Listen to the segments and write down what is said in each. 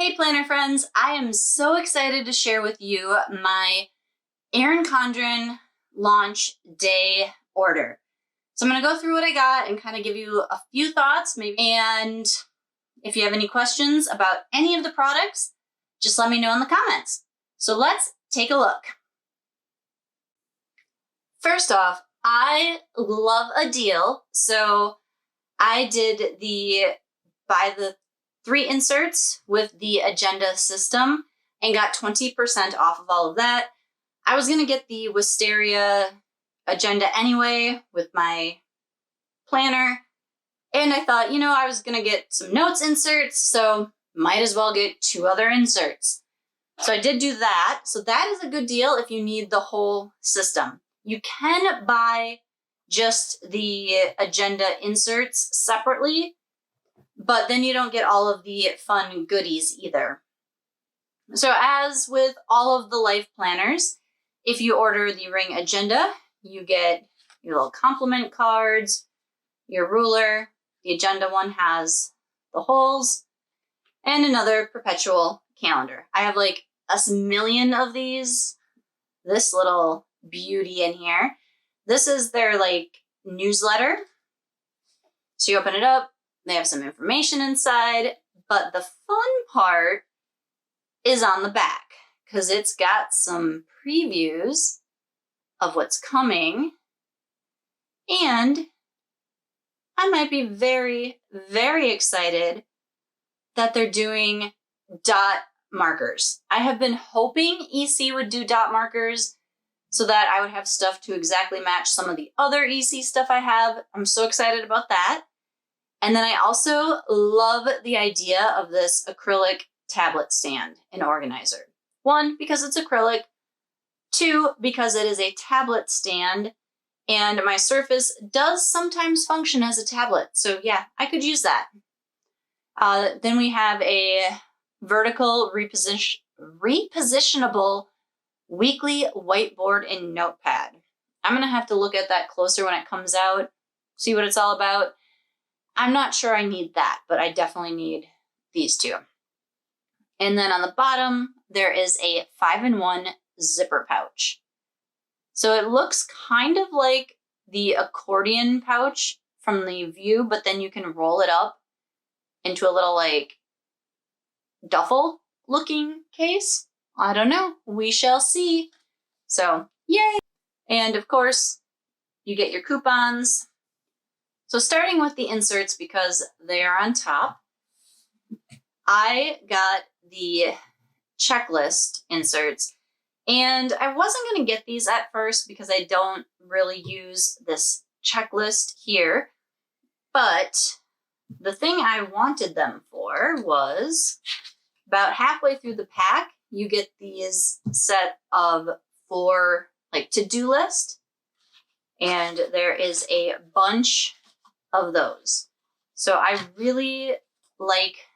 Hey planner friends, I am so excited to share with you my Erin Condren launch day order. So I'm going to go through what I got and kind of give you a few thoughts maybe. And if you have any questions about any of the products, just let me know in the comments. So let's take a look. First off, I love a deal. So I did buy the 3 inserts with the agenda system and got 20% off of all of that. I was going to get the Wisteria agenda anyway with my planner. And I thought, I was going to get some notes inserts, so might as well get 2 other inserts. So I did do that. So that is a good deal if you need the whole system. You can buy just the agenda inserts separately, but then you don't get all of the fun goodies either. So as with all of the life planners, if you order the ring agenda, you get your little compliment cards, your ruler. The agenda one has the holes, and another perpetual calendar. I have like a million of these. This little beauty in here. This is their newsletter. So you open it up, they have some information inside, but the fun part is on the back because it's got some previews of what's coming. And I might be very, very excited that they're doing dot markers. I have been hoping EC would do dot markers so that I would have stuff to exactly match some of the other EC stuff I have. I'm so excited about that. And then I also love the idea of this acrylic tablet stand and organizer. 1, because it's acrylic. 2, because it is a tablet stand and my Surface does sometimes function as a tablet. So yeah, I could use that. Then we have a vertical repositionable weekly whiteboard and notepad. I'm going to have to look at that closer when it comes out, see what it's all about. I'm not sure I need that, but I definitely need these 2. And then on the bottom, there is a 5-in-1 zipper pouch. So it looks kind of like the accordion pouch from the view, but then you can roll it up into a little duffel looking case. I don't know. We shall see. So yay. And of course, you get your coupons. So starting with the inserts, because they are on top, I got the checklist inserts. And I wasn't going to get these at first because I don't really use this checklist here. But the thing I wanted them for was about halfway through the pack, you get these set of 4 to-do list. And there is a bunch of those. So I really like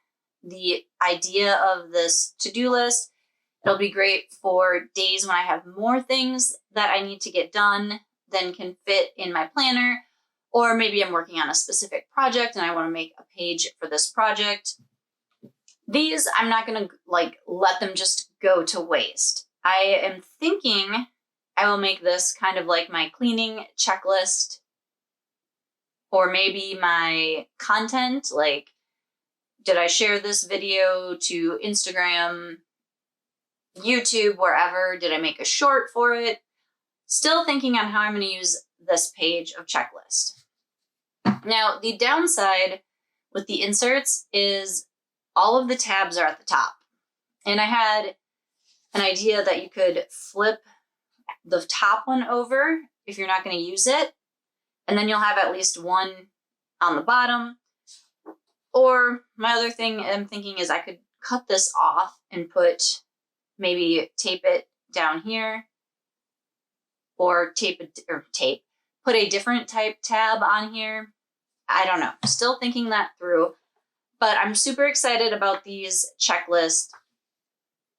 the idea of this to-do list. It'll be great for days when I have more things that I need to get done than can fit in my planner. Or maybe I'm working on a specific project and I want to make a page for this project. These, I'm not going to let them just go to waste. I am thinking I will make this kind of like my cleaning checklist, or maybe my content, did I share this video to Instagram, YouTube, wherever? Did I make a short for it? Still thinking on how I'm going to use this page of checklist. Now, the downside with the inserts is all of the tabs are at the top. And I had an idea that you could flip the top one over if you're not going to use it. And then you'll have at least one on the bottom. Or my other thing I'm thinking is I could cut this off and maybe tape it down here, or put a different type tab on here. I don't know. Still thinking that through, but I'm super excited about these checklists.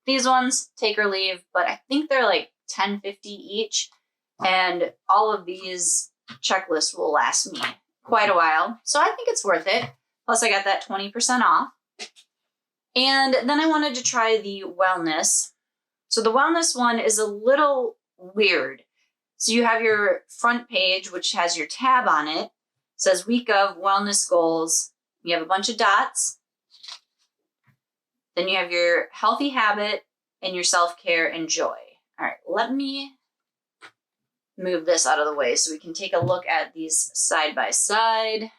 These ones, take or leave, but I think they're $10.50 each, and all of these checklists will last me quite a while. So I think it's worth it. Plus I got that 20% off. And then I wanted to try the wellness. So the wellness one is a little weird. So you have your front page, which has your tab on it. It says week of wellness goals. You have a bunch of dots. Then you have your healthy habit and your self-care and joy. All right, let me move this out of the way so we can take a look at these side by side.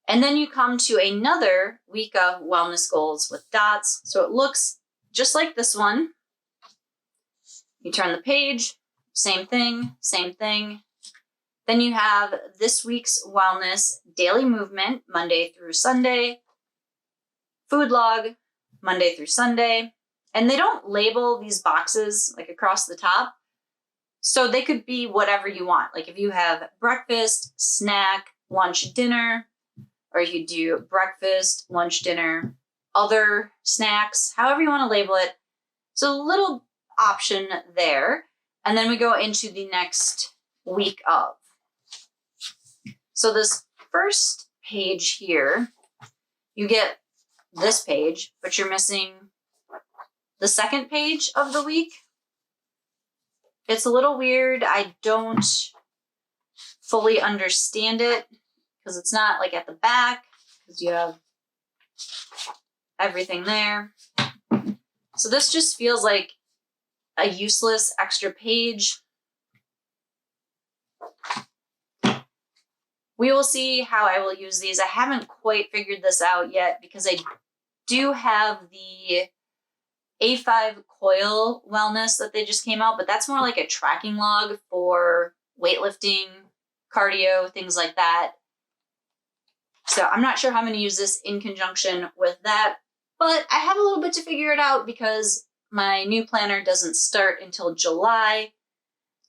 And then you come to another week of wellness goals with dots. So it looks just like this one. You turn the page, same thing, same thing. Then you have this week's wellness daily movement, Monday through Sunday, food log, Monday through Sunday. And they don't label these boxes like across the top. So they could be whatever you want. Like if you have breakfast, snack, lunch, dinner, or you do breakfast, lunch, dinner, other snacks, however you want to label it. So a little option there. And then we go into the next week of. So this first page here, you get this page, but you're missing the second page of the week. It's a little weird. I don't fully understand it because it's not like at the back because you have everything there. So this just feels like a useless extra page. We will see how I will use these. I haven't quite figured this out yet because I do have the A5 coil wellness that they just came out, but that's more like a tracking log for weightlifting, cardio, things like that. So I'm not sure how I'm going to use this in conjunction with that, but I have a little bit to figure it out because my new planner doesn't start until July.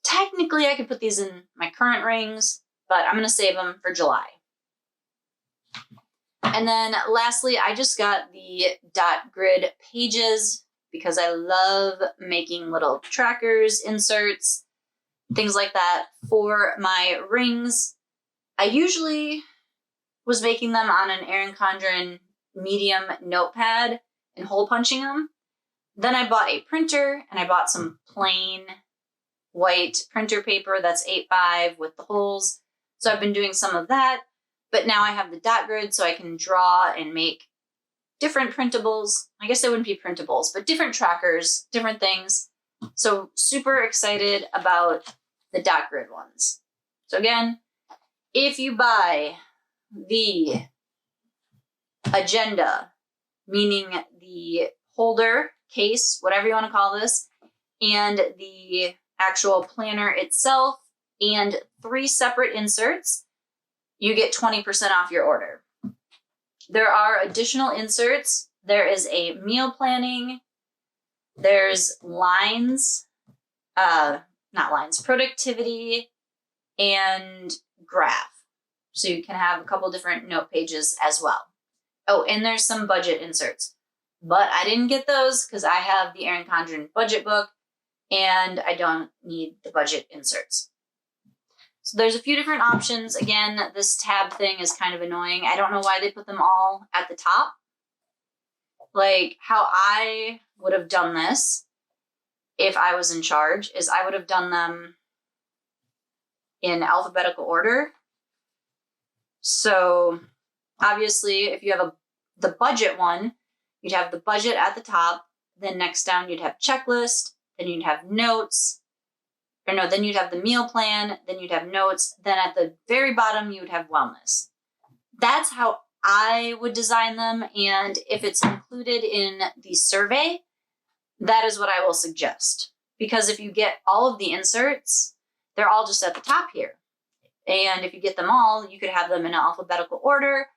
Technically, I could put these in my current rings, but I'm going to save them for July. And then lastly, I just got the dot grid pages because I love making little trackers, inserts, things like that for my rings. I usually was making them on an Erin Condren medium notepad and hole punching them. Then I bought a printer and I bought some plain white printer paper that's 8x with the holes. So I've been doing some of that, but now I have the dot grid so I can draw and make different printables. I guess they wouldn't be printables, but different trackers, different things. So super excited about the dot grid ones. So again, if you buy the agenda, meaning the holder, case, whatever you want to call this, and the actual planner itself, and 3 separate inserts, you get 20% off your order. There are additional inserts. There is a meal planning. There's lines, productivity, and graph. So you can have a couple different note pages as well. Oh, and there's some budget inserts. But I didn't get those because I have the Erin Condren budget book and I don't need the budget inserts. So there's a few different options. Again, this tab thing is kind of annoying. I don't know why they put them all at the top. Like how I would have done this if I was in charge is I would have done them in alphabetical order. So obviously if you have the budget one, you'd have the budget at the top, then next down you'd have checklist, then you'd have notes, then you'd have the meal plan, then you'd have notes, then at the very bottom you would have wellness. That's how I would design them, and if it's included in the survey, that is what I will suggest. Because if you get all of the inserts, they're all just at the top here. And if you get them all, you could have them in alphabetical order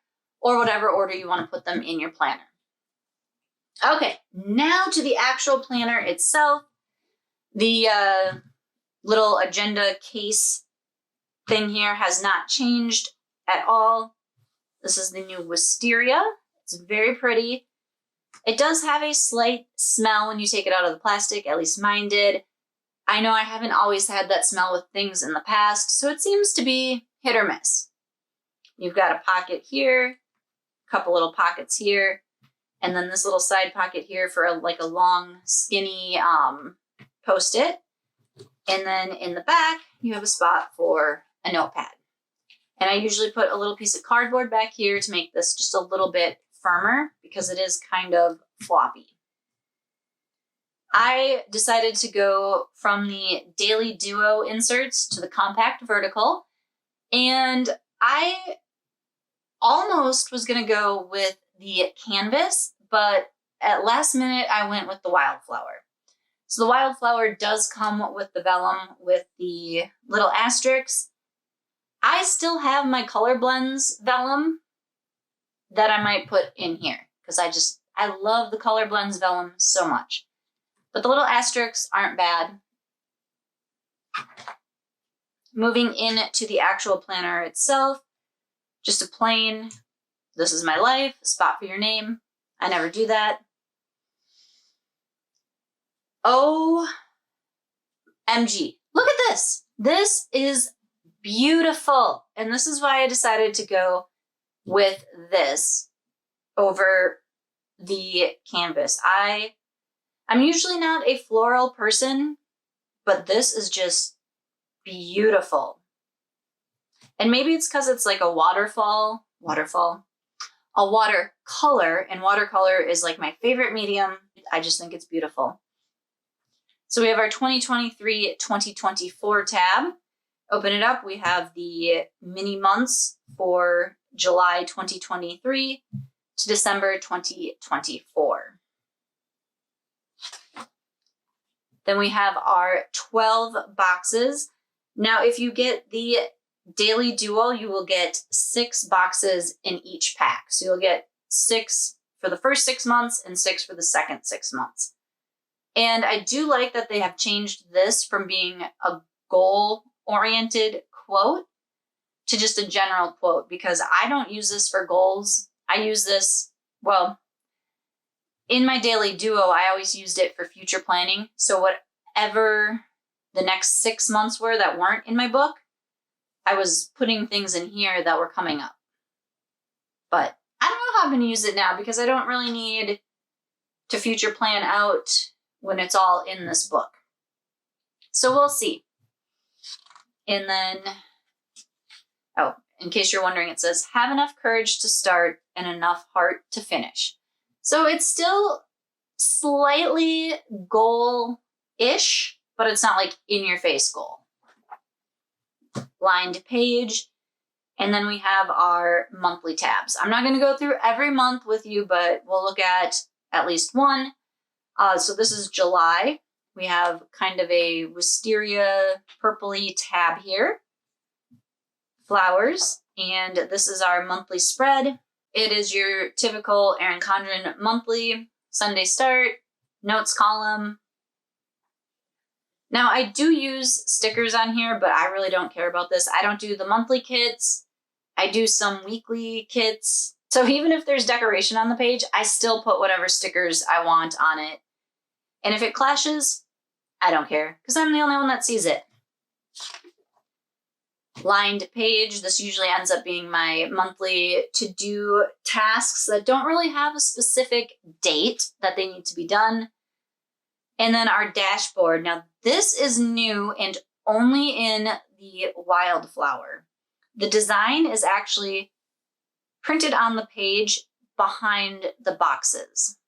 or whatever order you want to put them in your planner. Okay, now to the actual planner itself. The little agenda case thing here has not changed at all. This is the new wisteria. It's very pretty. It does have a slight smell when you take it out of the plastic, at least mine did. I know I haven't always had that smell with things in the past, so it seems to be hit or miss. You've got a pocket here, a couple little pockets here. And then this little side pocket here for like a long, skinny Post-it. And then in the back, you have a spot for a notepad. And I usually put a little piece of cardboard back here to make this just a little bit firmer because it is kind of floppy. I decided to go from the Daily Duo inserts to the compact vertical. And I almost was going to go with the canvas, but at last minute, I went with the wildflower. So the wildflower does come with the vellum with the little asterisks. I still have my color blends vellum that I might put in here because I love the color blends vellum so much. But the little asterisks aren't bad. Moving into the actual planner itself, just a plain, this is my life, spot for your name. I never do that. OMG, look at this. This is beautiful. And this is why I decided to go with this over the canvas. I'm usually not a floral person, but this is just beautiful. And maybe it's because it's like a watercolor, and watercolor is like my favorite medium. I just think it's beautiful. So we have our 2023-2024 tab. Open it up. We have the mini months for July 2023 to December 2024. Then we have our 12 boxes. Now, if you get the Daily Duo, you will get 6 boxes in each pack. So you'll get 6 for the first 6 months and 6 for the second 6 months. And I do like that they have changed this from being a goal-oriented quote to just a general quote, because I don't use this for goals. I use this, well, in my Daily Duo, I always used it for future planning. So whatever the next 6 months were that weren't in my book, I was putting things in here that were coming up. But I don't know how I'm going to use it now because I don't really need to future plan out when it's all in this book. So we'll see. And then, oh, in case you're wondering, it says, have enough courage to start and enough heart to finish. So it's still slightly goal-ish, but it's not like in-your-face goal. Lined page. And then we have our monthly tabs. I'm not going to go through every month with you, but we'll look at least one. So this is July. We have kind of a wisteria purpley tab here. Flowers. And this is our monthly spread. It is your typical Erin Condren monthly, Sunday start, notes column. Now I do use stickers on here, but I really don't care about this. I don't do the monthly kits. I do some weekly kits. So even if there's decoration on the page, I still put whatever stickers I want on it. And if it clashes, I don't care because I'm the only one that sees it. Lined page. This usually ends up being my monthly to-do tasks that don't really have a specific date that they need to be done. And then our dashboard. Now this is new and only in the wildflower. The design is actually printed on the page behind the boxes.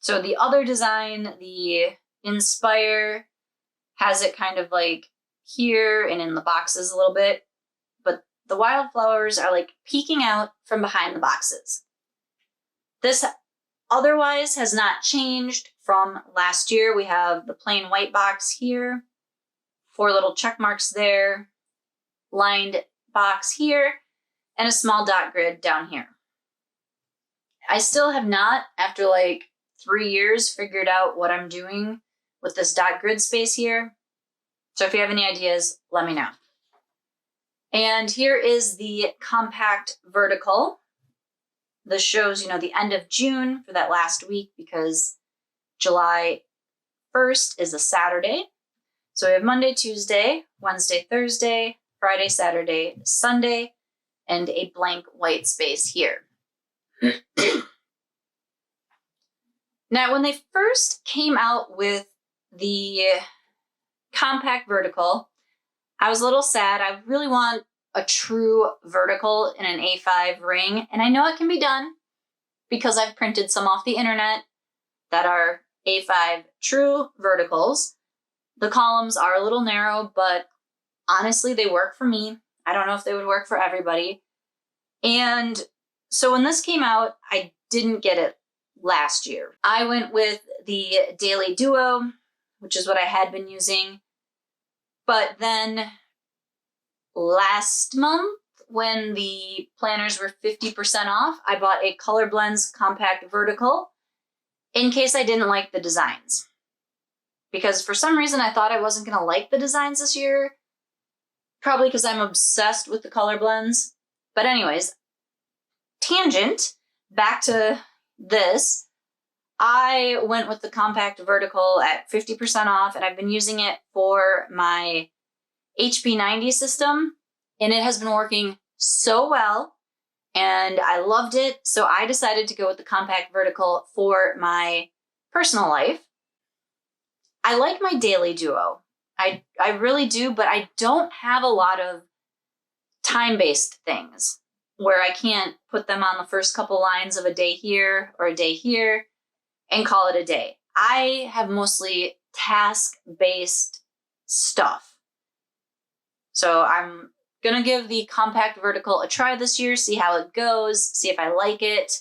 So the other design, the Inspire, has it kind of like here and in the boxes a little bit, but the wildflowers are like peeking out from behind the boxes. This otherwise has not changed from last year. We have the plain white box here, 4 little check marks there, lined box here, and a small dot grid down here. I still have not, after like 3 years, figured out what I'm doing with this dot grid space here. So if you have any ideas, let me know. And here is the compact vertical. This shows, the end of June for that last week because July 1st is a Saturday. So we have Monday, Tuesday, Wednesday, Thursday, Friday, Saturday, Sunday, and a blank white space here. Now, when they first came out with the compact vertical, I was a little sad. I really want a true vertical in an A5 ring, and I know it can be done because I've printed some off the internet that are A5 true verticals. The columns are a little narrow, but honestly, they work for me. I don't know if they would work for everybody. And so when this came out, I didn't get it last year. I went with the Daily Duo, which is what I had been using. But then last month, when the planners were 50% off, I bought a Color Blends Compact Vertical in case I didn't like the designs. Because for some reason I thought I wasn't going to like the designs this year. Probably because I'm obsessed with the color blends. But anyways, tangent, back to this. I went with the compact vertical at 50% off, and I've been using it for my HP90 system, and it has been working so well, and I loved it. So I decided to go with the compact vertical for my personal life. I like my Daily Duo. I really do, but I don't have a lot of time-based things where I can't put them on the first couple lines of a day here or a day here and call it a day. I have mostly task-based stuff. So I'm gonna give the compact vertical a try this year, see how it goes, see if I like it.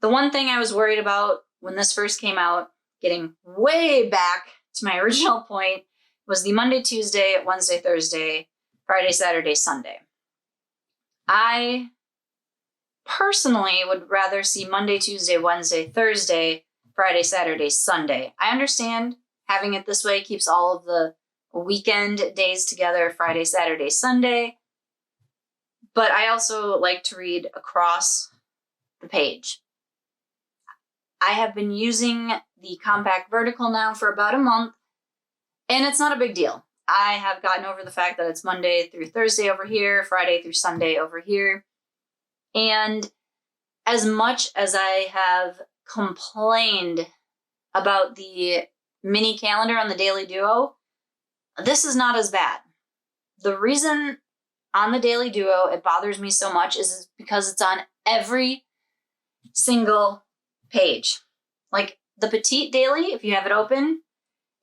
The one thing I was worried about when this first came out, getting way back to my original point, was the Monday, Tuesday, Wednesday, Thursday, Friday, Saturday, Sunday. I personally would rather see Monday, Tuesday, Wednesday, Thursday, Friday, Saturday, Sunday. I understand having it this way keeps all of the weekend days together, Friday, Saturday, Sunday. But I also like to read across the page. I have been using the compact vertical now for about a month, and it's not a big deal. I have gotten over the fact that it's Monday through Thursday over here, Friday through Sunday over here. And as much as I have complained about the mini calendar on the Daily Duo, this is not as bad. The reason on the Daily Duo it bothers me so much is because it's on every single page. Like the Petite Daily, if you have it open,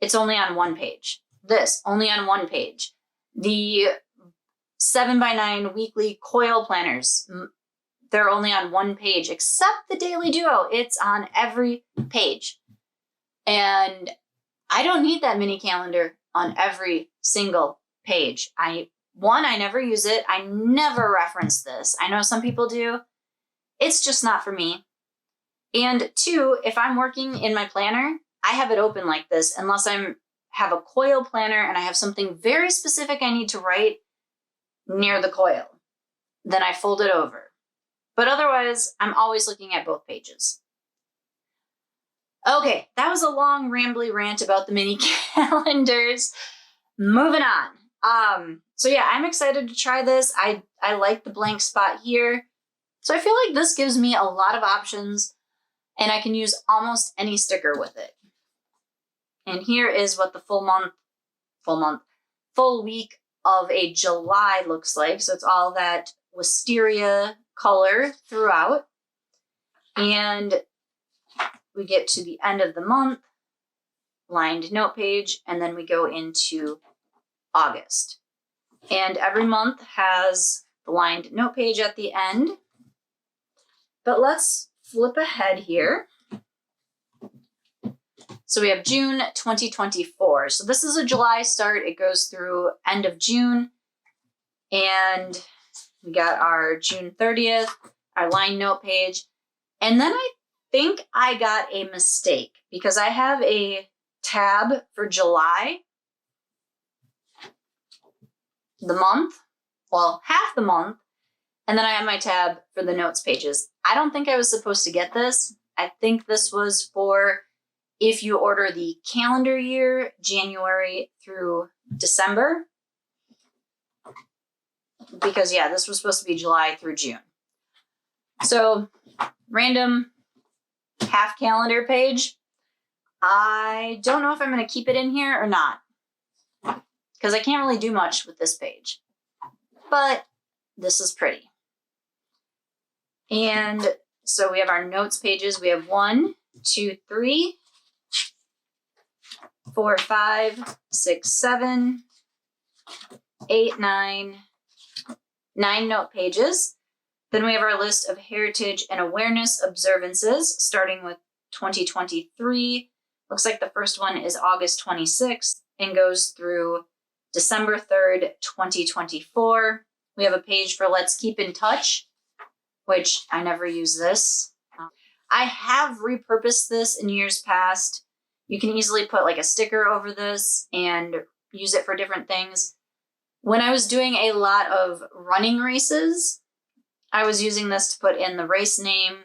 it's only on one page. This, only on one page. The 7x9 weekly coil planners, they're only on one page, except the Daily Duo. It's on every page. And I don't need that mini calendar on every single page. I never use it. I never reference this. I know some people do. It's just not for me. And two, if I'm working in my planner, I have it open like this unless I have a coil planner and I have something very specific I need to write near the coil. Then I fold it over. But otherwise, I'm always looking at both pages. Okay, that was a long rambly rant about the mini calendars. Moving on. So yeah, I'm excited to try this. I like the blank spot here. So I feel like this gives me a lot of options, and I can use almost any sticker with it. And here is what the full week of a July looks like. So it's all that wisteria color throughout. And we get to the end of the month, lined note page, and then we go into August. And every month has the lined note page at the end. But let's flip ahead here. So we have June 2024. So this is a July start. It goes through end of June. And we got our June 30th, our line note page. And then I think I got a mistake because I have a tab for July, the month, well, half the month, and then I have my tab for the notes pages. I don't think I was supposed to get this. I think this was for if you order the calendar year, January through December. Because yeah, this was supposed to be July through June. So random half calendar page. I don't know if I'm going to keep it in here or not, because I can't really do much with this page. But this is pretty. And so we have our notes pages. We have 1, 2, 3, 4, 5, 6, 7, 8, 9 note pages. Then we have our list of heritage and awareness observances, starting with 2023. Looks like the first one is August 26th and goes through December 3rd, 2024. We have a page for Let's Keep in Touch, which I never use this. I have repurposed this in years past. You can easily put like a sticker over this and use it for different things. When I was doing a lot of running races, I was using this to put in the race name,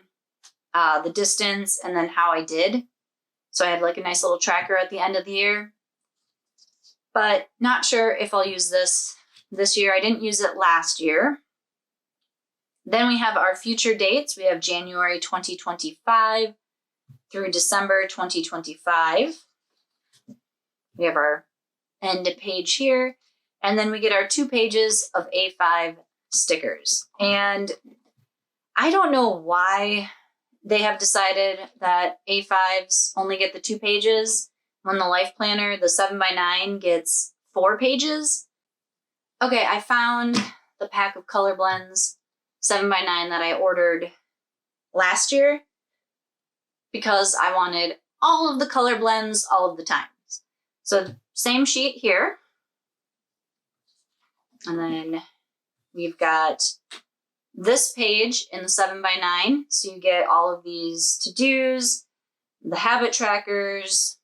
the distance, and then how I did. So I had like a nice little tracker at the end of the year. But not sure if I'll use this year. I didn't use it last year. Then we have our future dates. We have January 2025 through December 2025. We have our end page here. And then we get our 2 pages of A5 stickers. And I don't know why they have decided that A5s only get the 2 pages when the Life Planner, the 7x9, gets 4 pages. Okay, I found the pack of color blends 7x9 that I ordered last year because I wanted all of the color blends all of the times. So same sheet here. And then we've got this page in the 7x9. So you get all of these to-dos, the habit trackers.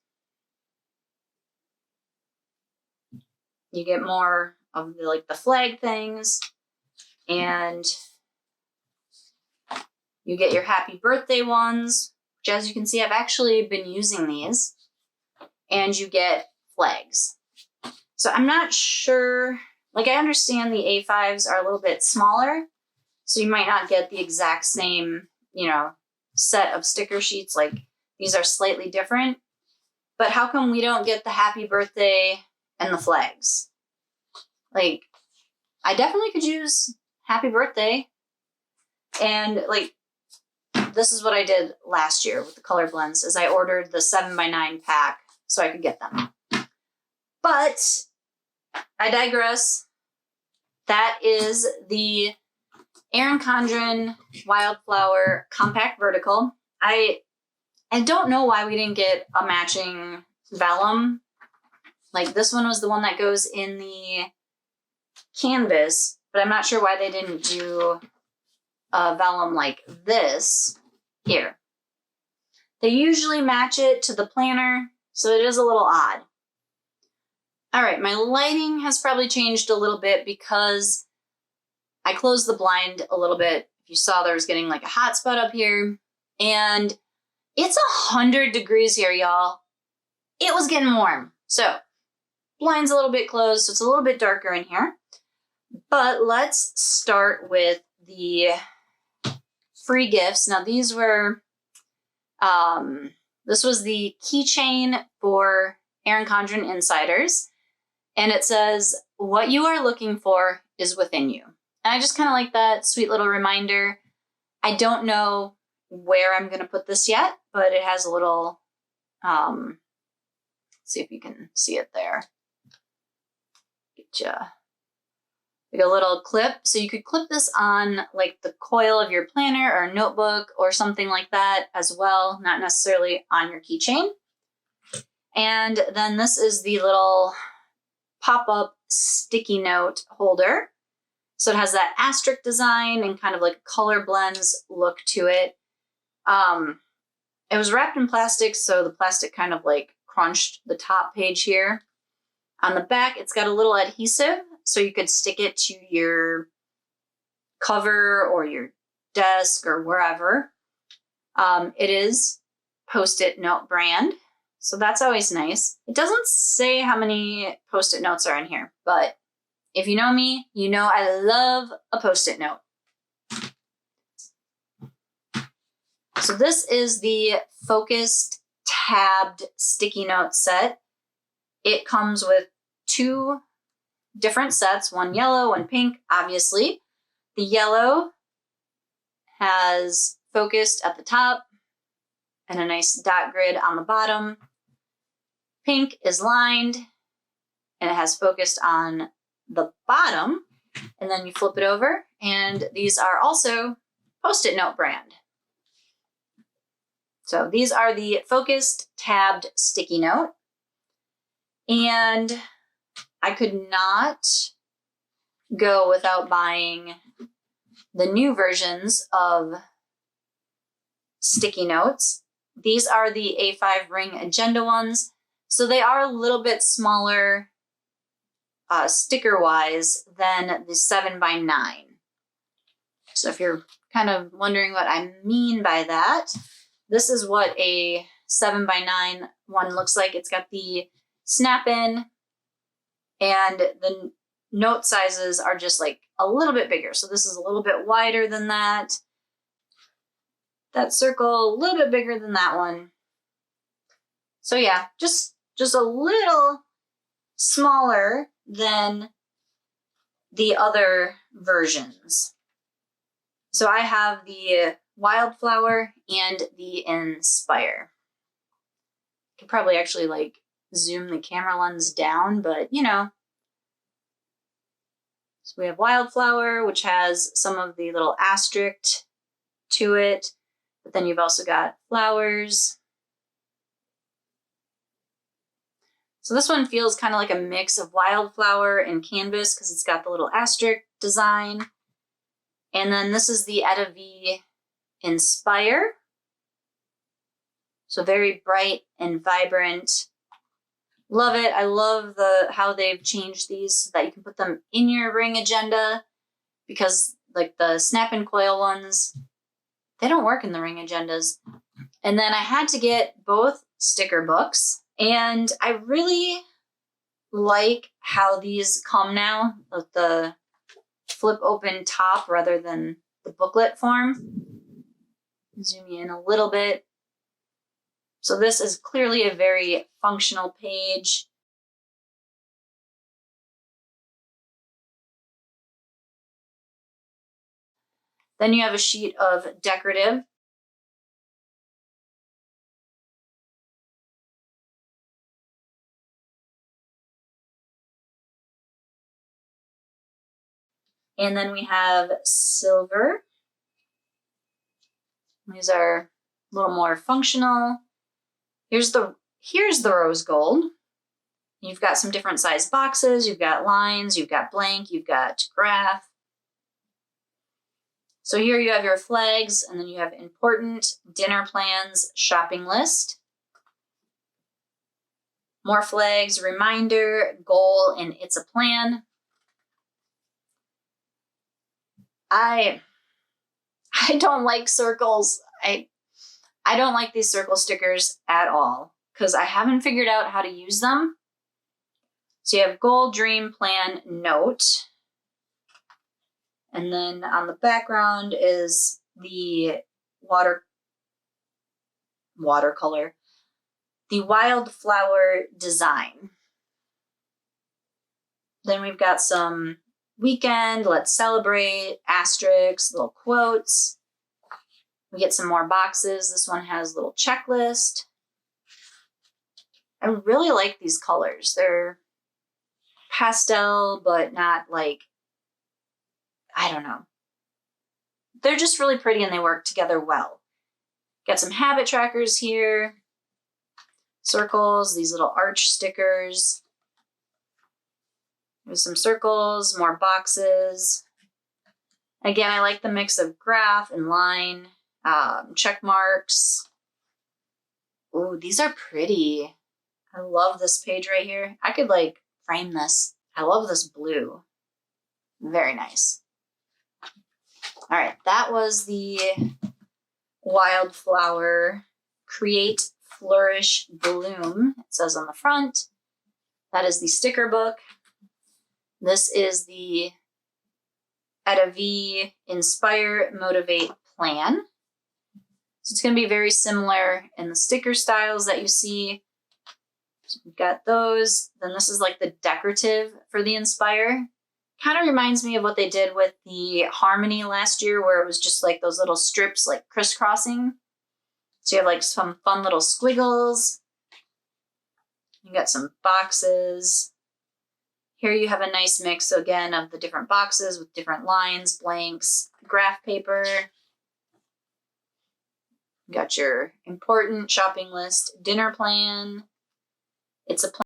You get more of the, like the flag things. And you get your happy birthday ones, which as you can see, I've actually been using these. And you get flags. So I'm not sure. Like, I understand the A5s are a little bit smaller, so you might not get the exact same, set of sticker sheets. Like, these are slightly different. But how come we don't get the happy birthday and the flags? Like, I definitely could use happy birthday. And, like, this is what I did last year with the color blends, is I ordered the 7x9 pack so I could get them. But I digress. That is the Erin Condren Wildflower Compact Vertical. I don't know why we didn't get a matching vellum. Like, this one was the one that goes in the canvas, but I'm not sure why they didn't do a vellum like this here. They usually match it to the planner, so it is a little odd. All right, my lighting has probably changed a little bit because I closed the blind a little bit. If you saw, there was getting like a hot spot up here, and it's 100 degrees here, y'all. It was getting warm. So blind's a little bit closed, so it's a little bit darker in here. But let's start with the free gifts. Now these were, this was the keychain for Erin Condren Insiders. And it says, what you are looking for is within you. And I just kind of like that sweet little reminder. I don't know where I'm going to put this yet, but it has a little, let's see if you can see it there. Get you like a little clip. So you could clip this on like the coil of your planner or notebook or something like that as well, not necessarily on your keychain. And then this is the little pop-up sticky note holder. So it has that asterisk design and kind of like a color blends look to it. It was wrapped in plastic, so the plastic kind of like crunched the top page here. On the back, it's got a little adhesive, so you could stick it to your cover or your desk or wherever. It is Post-it note brand. So that's always nice. It doesn't say how many Post-it notes are in here, but if you know me, you know I love a Post-it note. So this is the focused tabbed sticky note set. It comes with 2 different sets, one yellow, one pink, obviously. The yellow has focused at the top and a nice dot grid on the bottom. Pink is lined and it has focused on the bottom. And then you flip it over, and these are also Post-it note brand. So these are the focused tabbed sticky note. And I could not go without buying the new versions of sticky notes. These are the A5 ring agenda ones. So they are a little bit smaller sticker-wise than the 7x9. So if you're kind of wondering what I mean by that, this is what a 7x9 one looks like. It's got the snap-in, and the note sizes are just like a little bit bigger. So this is a little bit wider than that. That circle, a little bit bigger than that one. So yeah, just a little smaller than the other versions. So I have the Wildflower and the Inspire. Could probably actually like zoom the camera lens down, but you know. So we have Wildflower, which has some of the little asterisk to it, but then you've also got flowers. So this one feels kind of like a mix of Wildflower and canvas because it's got the little asterisk design. And then this is the Etta V Inspire. So very bright and vibrant. Love it. I love how they've changed these so that you can put them in your ring agenda, because like the snap and coil ones, they don't work in the ring agendas. And then I had to get both sticker books, and I really like how these come now with the flip open top rather than the booklet form. Zoom you in a little bit. So this is clearly a very functional page. Then you have a sheet of decorative. And then we have silver. These are a little more functional. Here's the rose gold. You've got some different size boxes. You've got lines, you've got blank, you've got graph. So here you have your flags, and then you have important, dinner plans, shopping list. More flags, reminder, goal, and it's a plan. I don't like circles. I don't like these circle stickers at all because I haven't figured out how to use them. So you have goal, dream, plan, note. And then on the background is the watercolor, the wildflower design. Then we've got some weekend, let's celebrate, asterisks, little quotes. We get some more boxes. This one has a little checklist. I really like these colors. They're pastel, but not like, I don't know. They're just really pretty and they work together well. Got some habit trackers here. Circles, these little arch stickers. There's some circles, more boxes. Again, I like the mix of graph and line, check marks. Ooh, these are pretty. I love this page right here. I could like frame this. I love this blue. Very nice. All right, that was the Wildflower Create, Flourish, Bloom. It says on the front. That is the sticker book. This is the Etta V Inspire, Motivate, Plan. So it's going to be very similar in the sticker styles that you see. So we've got those. Then this is like the decorative for the Inspire. Kind of reminds me of what they did with the Harmony last year, where it was just like those little strips like crisscrossing. So you have like some fun little squiggles. You got some boxes. Here you have a nice mix again of the different boxes with different lines, blanks, graph paper. You got your important shopping list, dinner plan. It's a plan.